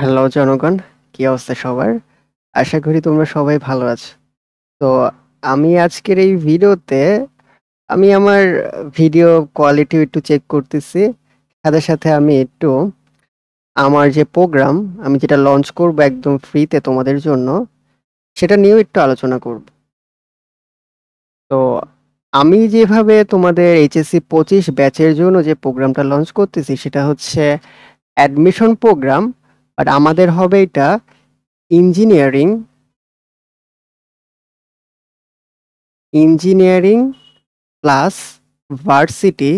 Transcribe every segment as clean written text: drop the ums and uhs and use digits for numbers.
Hello জনগণ, কি অবস্থা সবার? আশা করি তোমরা সবাই ভালো আছো। তো আমি আজকের এই ভিডিওতে আমি আমার ভিডিও কোয়ালিটি একটু চেক করতেছি। সাথে সাথে আমি একটু আমার যে প্রোগ্রাম আমি যেটা লঞ্চ করব একদম ফ্রিতে তোমাদের জন্য, সেটা নিয়েও একটু আলোচনা করব। তো আমি যেভাবে তোমাদের এইচএসসি 25 ব্যাচের জন্য যে প্রোগ্রামটা লঞ্চ করতেছি সেটা হচ্ছে অ্যাডমিশন প্রোগ্রাম। বাট আমাদের হবে এটা engineering engineering plus varsity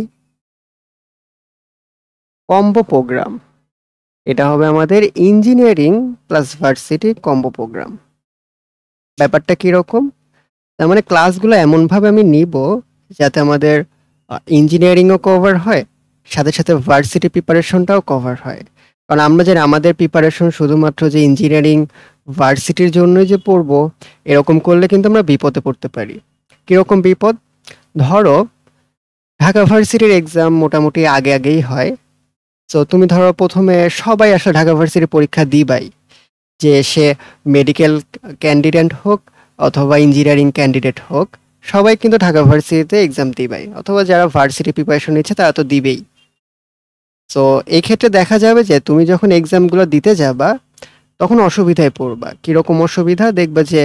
combo programme. এটা হবে আমাদের engineering plus varsity combo programme. ব্যাপারটা কিরকম? তার মানে ক্লাসগুলো এমনভাবে আমি নিব যাতে আমাদের ইঞ্জিনিয়ারিংও কভার হয়, সাথে সাথে ভার্সিটি প্রিপারেশনটাও কভার হয়। কারণ আমরা জানি আমাদের প্রিপারেশন শুধুমাত্র যে ইঞ্জিনিয়ারিং ভার্সিটির জন্যই যে পড়বো, এরকম করলে কিন্তু আমরা বিপদে পড়তে পারি। কিরকম বিপদ? ধরো ঢাকা ভার্সিটির এক্সাম মোটামুটি আগে আগেই হয়। তো তুমি ধরো প্রথমে সবাই আসলে ঢাকা ভার্সিটির পরীক্ষা দিবাই, যে সে মেডিকেল ক্যান্ডিডেট হোক অথবা ইঞ্জিনিয়ারিং ক্যান্ডিডেট হোক, সবাই কিন্তু ঢাকা ভার্সিটিতে এক্সাম দিবাই, অথবা যারা ভার্সিটি প্রিপারেশন নিচ্ছে তারা তো দিবেই। তো এই ক্ষেত্রে দেখা যাবে যে তুমি যখন এক্সামগুলো দিতে যাবা তখন অসুবিধায় পড়বা। কিরকম অসুবিধা? দেখবা যে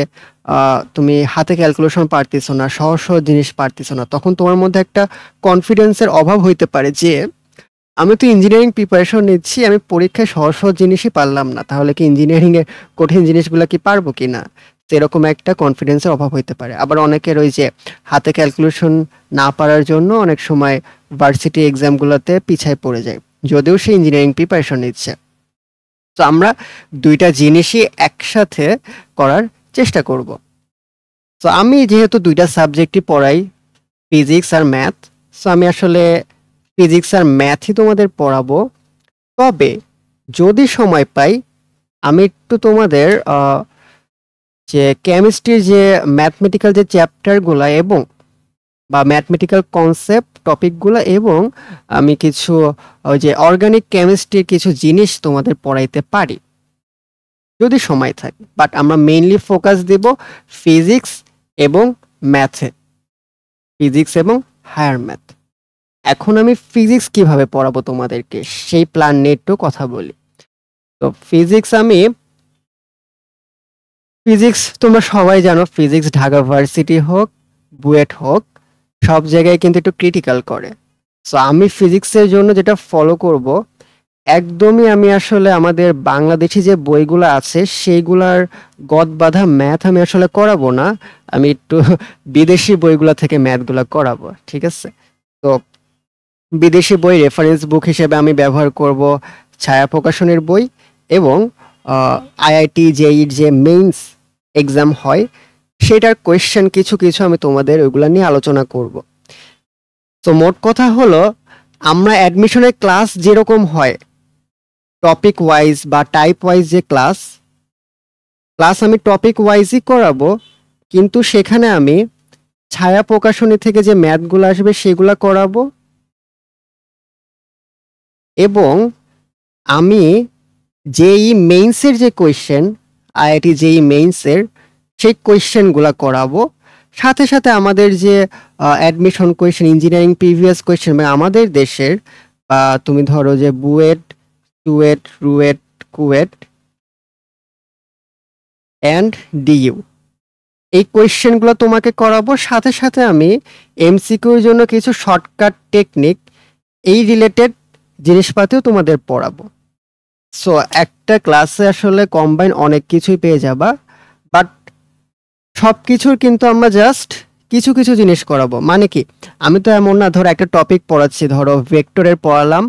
তুমি হাতে ক্যালকুলেশন পারতেছো না, সহজ সহজ জিনিস পারতেছো না, তখন তোমার মধ্যে একটা কনফিডেন্সের অভাব হইতে পারে যে আমি তো ইঞ্জিনিয়ারিং প্রিপারেশন নিচ্ছি, আমি পরীক্ষায় সহজ সহজ জিনিসই পারলাম না, তাহলে কি ইঞ্জিনিয়ারিং এর কঠিন জিনিসগুলো কি পারবো কিনা, সেরকম একটা কনফিডেন্সের অভাব হইতে পারে। আবার অনেকের ওই যে হাতে ক্যালকুলেশন না পারার জন্য অনেক সময় ভার্সিটি এক্সামগুলোতে পিছায় পড়ে যায়, যদিও সে ইঞ্জিনিয়ারিং প্রিপারেশন নিচ্ছে। তো আমরা দুইটা জিনিসই একসাথে করার চেষ্টা করব। তো আমি যেহেতু দুইটা সাবজেক্টই পড়াই, ফিজিক্স আর ম্যাথ, সো আমি আসলে ফিজিক্স আর ম্যাথই তোমাদের পড়াবো। তবে যদি সময় পাই আমি একটু তোমাদের যে কেমিস্ট্রির যে ম্যাথমেটিক্যাল যে চ্যাপ্টারগুলো এবং বা ম্যাথমেটিক্যাল কনসেপ্ট টপিকগুলো এবং আমি কিছু ওই যে অর্গানিক কেমিস্ট্রির কিছু জিনিস তোমাদের পড়াইতে পারি যদি সময় থাকে। বাট আমরা মেইনলি ফোকাস দেব ফিজিক্স এবং ম্যাথে, ফিজিক্স এবং হায়ার ম্যাথ। এখন আমি ফিজিক্স কিভাবে পড়াবো তোমাদেরকে সেই প্ল্যান নিয়ে একটু কথা বলি। তো ফিজিক্স তোমরা সবাই জানো, ফিজিক্স ঢাকা ভার্সিটি হোক বুয়েট হোক সব জায়গায় কিন্তু একটু ক্রিটিক্যাল করে। সো আমি ফিজিক্সের জন্য যেটা ফলো করব, একদমই আমি আসলে আমাদের বাংলাদেশি যে বইগুলো আছে সেইগুলার গদ বাঁধা ম্যাথ আমি আসলে করাবো না, আমি একটু বিদেশি বইগুলো থেকে ম্যাথগুলো করাবো, ঠিক আছে? তো বিদেশি বই রেফারেন্স বুক হিসেবে আমি ব্যবহার করব ছায়া প্রকাশনের বই এবং আইআইটি জেইর যে মেইনস এক্সাম হয় সেটার কোয়েশ্চেন কিছু কিছু আমি তোমাদের ওইগুলো নিয়ে আলোচনা করব। তো মোট কথা হলো, আমরা অ্যাডমিশনের ক্লাস যেরকম হয় টপিক ওয়াইজ বা টাইপ ওয়াইজ যে ক্লাস ক্লাস আমি টপিক ওয়াইজই করাবো, কিন্তু সেখানে আমি ছায়া প্রকাশনী থেকে যে ম্যাথগুলো আসবে সেগুলো করাবো এবং আমি জেই মেইনসের যে কোয়েশ্চেন, আইআইটি জেই মেইনসের সেই কোয়েশ্চেনগুলো করাবো। সাথে সাথে আমাদের যে admission question, engineering previous question, মানে আমাদের দেশের তুমি ধরো যে বুয়েট, চুয়েট, রুয়েট, কুয়েট অ্যান্ড ডিইউ, এই কোয়েশ্চেনগুলো তোমাকে করাবো। সাথে সাথে আমি এমসিকিউর জন্য কিছু শর্টকাট টেকনিক, এই রিলেটেড জিনিসপাতিও তোমাদের পড়াবো। সো একটা ক্লাসে আসলে কম্বাইন অনেক কিছুই পেয়ে যাবা, বাট সব কিছুর কিন্তু আমরা জাস্ট কিছু কিছু জিনিস করাবো। মানে কি, আমি তো এমন না ধরো একটা টপিক পড়াচ্ছি, ধরো ভেক্টরের পড়ালাম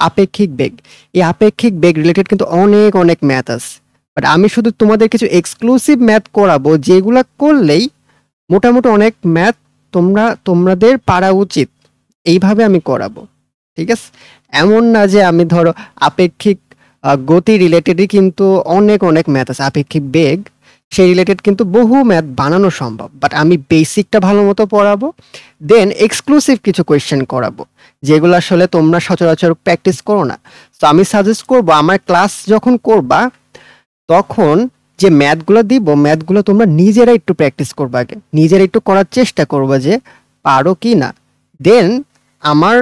আপেক্ষিক বেগ, এই আপেক্ষিক বেগ রিলেটেড কিন্তু অনেক অনেক ম্যাথ আছে, বাট আমি শুধু তোমাদের কিছু এক্সক্লুসিভ ম্যাথ করাবো যেগুলা করলেই মোটামুটি অনেক ম্যাথ তোমাদের পারা উচিত, এইভাবে আমি করাবো, ঠিক আছে? এমন না যে আমি ধরো আপেক্ষিক গতি রিলেটেডই কিন্তু অনেক অনেক ম্যাথ আছে, আপেক্ষিক বেগ সেই রিলেটেড কিন্তু বহু ম্যাথ বানানো সম্ভব, বাট আমি বেসিকটা ভালো মতো পড়াবো, দেন এক্সক্লুসিভ কিছু কোয়েশ্চেন করাবো যেগুলো আসলে তোমরা সচরাচর প্র্যাকটিস করো না। তো আমি সাজেস্ট করবো আমার ক্লাস যখন করবা তখন যে ম্যাথগুলো দিব, ম্যাথগুলো তোমরা নিজেরা একটু প্র্যাকটিস করবা, আগে নিজেরা একটু করার চেষ্টা করবা যে পারো কি না। দেন আমার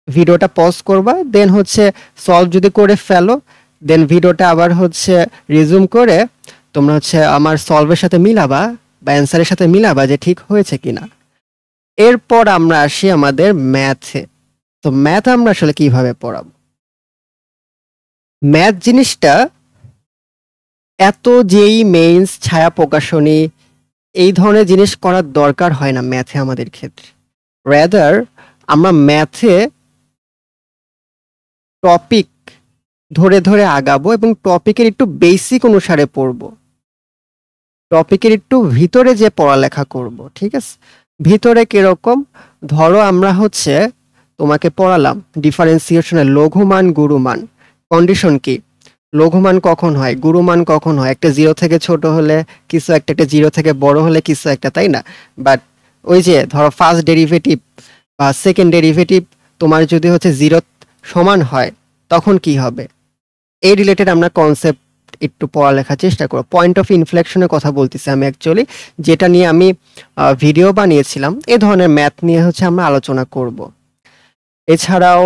ভিডিওটা পজ করবা, দেন হচ্ছে সলভ যদি করে ফেলো, দেন ভিডিওটা আবার হচ্ছে রিজুম করে তোমরা হচ্ছে আমার সলভের সাথে মিলাবা বা অ্যান্সারের সাথে মিলাবা যে ঠিক হয়েছে কিনা। এরপর আমরা আসি আমাদের ম্যাথে। তো ম্যাথ আমরা আসলে কিভাবে পড়াবো? ম্যাথ জিনিসটা এত যেই মেইনস, ছায়া প্রকাশনী এই ধরনের জিনিস করার দরকার হয় না ম্যাথে আমাদের ক্ষেত্রে। রেদার আমরা ম্যাথে টপিক ধরে ধরে আগাবো এবং টপিকের একটু বেসিক অনুসারে পড়বো, টপিকের একটু ভিতরে যে পড়ালেখা করব, ঠিক আছে? ভিতরে কিরকম? ধরো আমরা হচ্ছে তোমাকে পড়ালাম ডিফারেন্সিয়েশনের লঘুমান গুরুমান। কন্ডিশন কি? লঘুমান কখন হয়, গুরুমান কখন হয়? একটা জিরো থেকে ছোট হলে কিছু একটা, একটা জিরো থেকে বড় হলে কিছু একটা, তাই না? বাট ওই যে ধরো ফার্স্ট ডেরিভেটিভ বা সেকেন্ড ডেরিভেটিভ তোমার যদি হচ্ছে জিরো সমান হয় তখন কি হবে? এই রিলেটেড আমরা কনসেপ্ট একটু পড়ালেখার চেষ্টা করব। পয়েন্ট অফ ইনফ্লেকশনের কথা বলতেছি আমি অ্যাকচুয়ালি, যেটা নিয়ে আমি ভিডিও বানিয়েছিলাম। এ ধরনের ম্যাথ নিয়ে হচ্ছে আমরা আলোচনা করব। এছাড়াও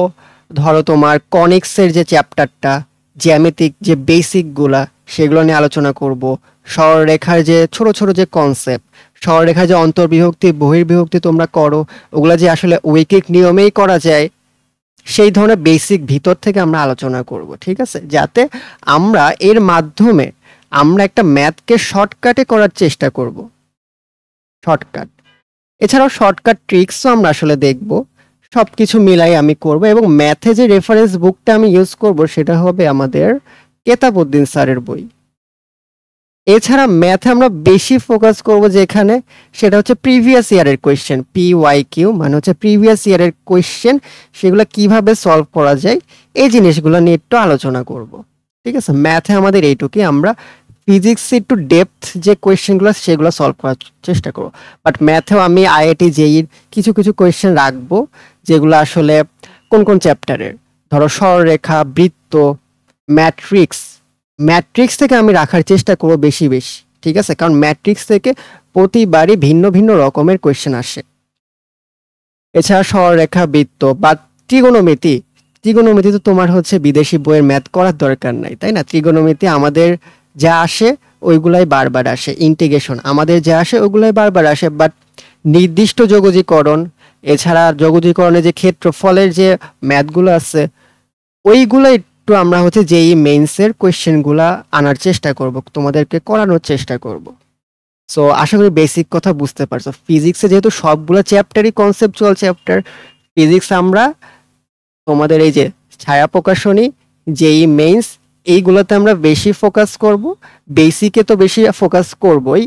ধরো তোমার কনিক্সের যে চ্যাপ্টারটা, জ্যামিতিক যে বেসিকগুলা সেগুলো নিয়ে আলোচনা করব। সরলরেখার যে ছোট ছোট যে কনসেপ্ট, সরলরেখার যে অন্তর্বিভক্তি বহির্বিভক্তি তোমরা করো, ওগুলা যে আসলে ঐকিক নিয়মেই করা যায়, সেই ধরনের বেসিক ভিতর থেকে আমরা আলোচনা করব, ঠিক আছে? যাতে আমরা এর মাধ্যমে আমরা একটা ম্যাথকে শর্টকাটে করার চেষ্টা করব, শর্টকাট। এছাড়াও শর্টকাট ট্রিক্সও আমরা আসলে দেখব। সবকিছু মিলাই আমি করব এবং ম্যাথে যে রেফারেন্স বুকটা আমি ইউজ করব সেটা হবে আমাদের কেতাবউদ্দিন স্যারের বই। এছাড়া ম্যাথে আমরা বেশি ফোকাস করব যেখানে, সেটা হচ্ছে প্রিভিয়াস ইয়ারের কোয়েশ্চেন, PYQ মানে হচ্ছে প্রিভিয়াস ইয়ারের কোয়েশ্চেন, সেগুলো কিভাবে সলভ করা যায় এই জিনিসগুলো নিয়ে একটু আলোচনা করব, ঠিক আছে? ম্যাথে আমাদের এইটুকুই। আমরা ফিজিক্সে একটু ডেপথ যে কোয়েশ্চেনগুলো সেগুলো সলভ করার চেষ্টা করব। বাট ম্যাথেও আমি IIT JEEর কিছু কিছু কোয়েশ্চেন রাখবো যেগুলো আসলে কোন কোন চ্যাপ্টারের, ধরো সরলরেখা, বৃত্ত, ম্যাট্রিক্স। ম্যাট্রিক্স থেকে আমি রাখার চেষ্টা করব বেশি বেশি, ঠিক আছে? কারণ ম্যাট্রিক্স থেকে প্রতিবারই ভিন্ন ভিন্ন রকমের কোয়েশ্চেন আসে। এছাড়া সরলরেখা, বৃত্ত বা ত্রিগোণমিতি। ত্রিগোণমিতি তো তোমার হচ্ছে বিদেশি বইয়ের ম্যাথ করার দরকার নাই, তাই না? ত্রিগোণমিতি আমাদের যা আসে ওইগুলাই বারবার আসে। ইন্টিগ্রেশন আমাদের যা আসে ওইগুলাই বারবার আসে, বাট নির্দিষ্ট যোগজীকরণ, এছাড়া যোগজীকরণের যে ক্ষেত্রফলের যে ম্যাথগুলো আছে ওইগুলো একটু আমরা হচ্ছে যেই মেইনসের কোয়েশ্চেনগুলা আনার চেষ্টা করব, তোমাদেরকে করানোর চেষ্টা করব। সো আশা করি বেসিক কথা বুঝতে পারছো। ফিজিক্সে যেহেতু সবগুলো চ্যাপ্টারই কনসেপচুয়াল চ্যাপ্টার, ফিজিক্স আমরা তোমাদের এই যে ছায়া প্রকাশনী, যেই মেইনস, এইগুলোতে আমরা বেশি ফোকাস করব। বেসিকে তো বেশি ফোকাস করবই,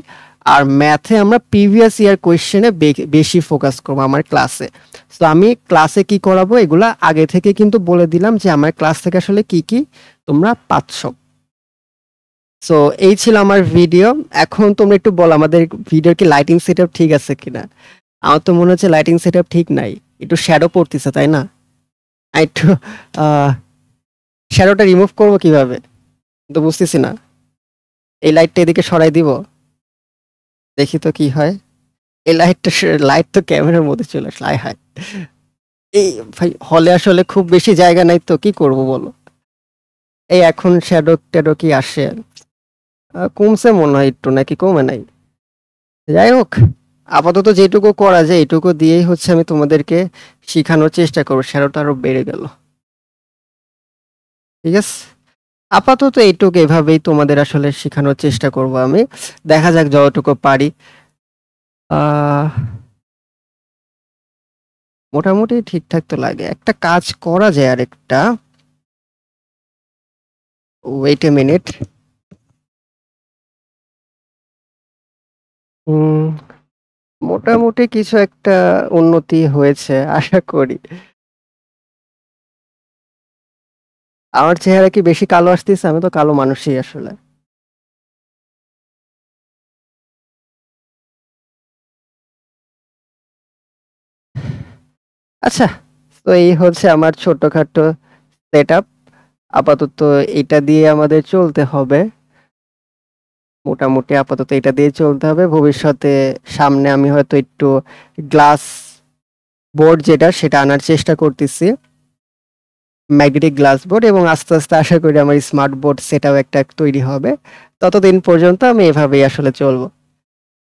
আর ম্যাথে আমরা প্রিভিয়াস ইয়ার কোয়েশ্চেনে বেশি ফোকাস করব আমার ক্লাসে। তো আমি ক্লাসে কি করাবো এগুলা আগে থেকে কিন্তু বলে দিলাম যে আমার ক্লাস থেকে আসলে কি কি তোমরা পাচ্ছ। সো এই ছিল আমার ভিডিও। এখন তোমরা একটু বলো আমাদের ভিডিওর কি লাইটিং সেটআপ ঠিক আছে কিনা? আমার তো মনে হচ্ছে লাইটিং সেটআপ ঠিক নাই, একটু শ্যাডো পড়তেছে, তাই না? আর একটু শ্যাডোটা রিমুভ করবো কিভাবে তো বুঝতেছি না। এই লাইটটা এদিকে সরাই দিব, দেখি তো কি হয়। এই লাইটটা, লাইট তো ক্যামেরার মধ্যে চলে আসলো, আয় হায়। এই ভাই হলে আসলে খুব বেশি জায়গা নাই, তো কি করব বলো। এই এখন শ্যাডো ট্যাডো কি আসে? কমছে মনে হয় একটু, নাকি কমে নাই? যাই হোক, আপাতত যেটুকু করা যায় এটুকু দিয়েই হচ্ছে আমি তোমাদেরকে শেখানোর চেষ্টা করবো। শ্যাডোটা আরো বেড়ে গেল, ঠিক আছে? আপাতত এইটুকু এভাবেই তোমাদের আসলে শেখানোর চেষ্টা করব আমি, দেখা যাক যতটুকু পারি। আহ মোটামুটি ঠিকঠাক তো লাগে। একটা কাজ করা যায়, আর একটা, ওয়েট এ মিনিট। মোটামুটি কিছু একটা উন্নতি হয়েছে আশা করি। আমার চেহারা কি বেশি কালো আসতেছে? আমি তো কালো মানুষই আসলে। আচ্ছা, তো এই হচ্ছে আমার ছোটখাটো সেটআপ। আপাতত এটা দিয়ে আমাদের চলতে হবে। মোটামুটি আপাতত এটা দিয়ে চলতে হবে। ভবিষ্যতে সামনে আমি হয়তো একটু গ্লাস বোর্ড যেটা সেটা আনার চেষ্টা করতেছি। ম্যাগনেটিক গ্লাস বোর্ড, এবং আস্তে, আস্তে আশা করি আমার স্মার্ট বোর্ড সেটাও একটা তৈরি হবে। ততদিন পর্যন্ত আমি এভাবেই আসলে চলবো।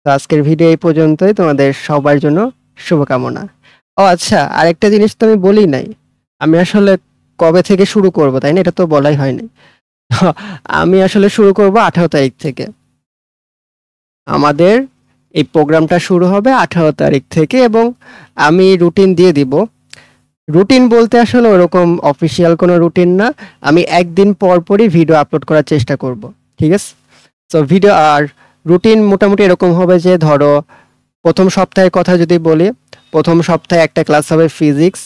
তো আজকের ভিডিও এই পর্যন্তই। তোমাদের সবার জন্য শুভকামনা। ও আচ্ছা, আরেকটা জিনিস তো আমি বলি নাই। আমি আসলে কবে থেকে শুরু করব, তাই না? এটা তো বলাই হয়নি। আমি আসলে শুরু করব 18 তারিখ থেকে। আমাদের এই প্রোগ্রামটা শুরু হবে 18 তারিখ থেকে, এবং আমি রুটিন দিয়ে দিব। রুটিন বলতে আসলে ওরকম অফিসিয়াল কোনো রুটিন না। আমি একদিন পর পরই ভিডিও আপলোড করার চেষ্টা করব। ঠিক আছে? তো ভিডিও আর রুটিন মোটামুটি এরকম হবে যে, ধরো প্রথম সপ্তাহের কথা যদি বলি, প্রথম সপ্তাহে একটা ক্লাস হবে ফিজিক্স,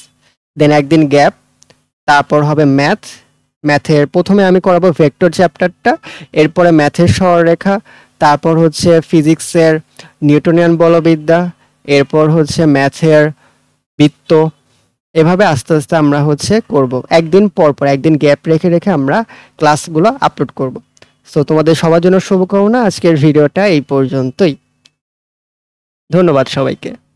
দেন একদিন গ্যাপ, তারপর হবে ম্যাথ। ম্যাথের প্রথমে আমি করাবো ভেক্টর চ্যাপ্টারটা, এরপরে ম্যাথের সরলরেখা, তারপর হচ্ছে ফিজিক্সের নিউটনিয়ান বলবিদ্যা, এরপর হচ্ছে ম্যাথের বৃত্ত। এভাবে আস্তে আস্তে আমরা হচ্ছে করব। একদিন পর পর, একদিন গ্যাপ রেখে রেখে আমরা ক্লাসগুলো আপলোড করব। সো তোমাদের সবার জন্য শুভকামনা। আজকের ভিডিওটা এই পর্যন্তই। ধন্যবাদ সবাইকে।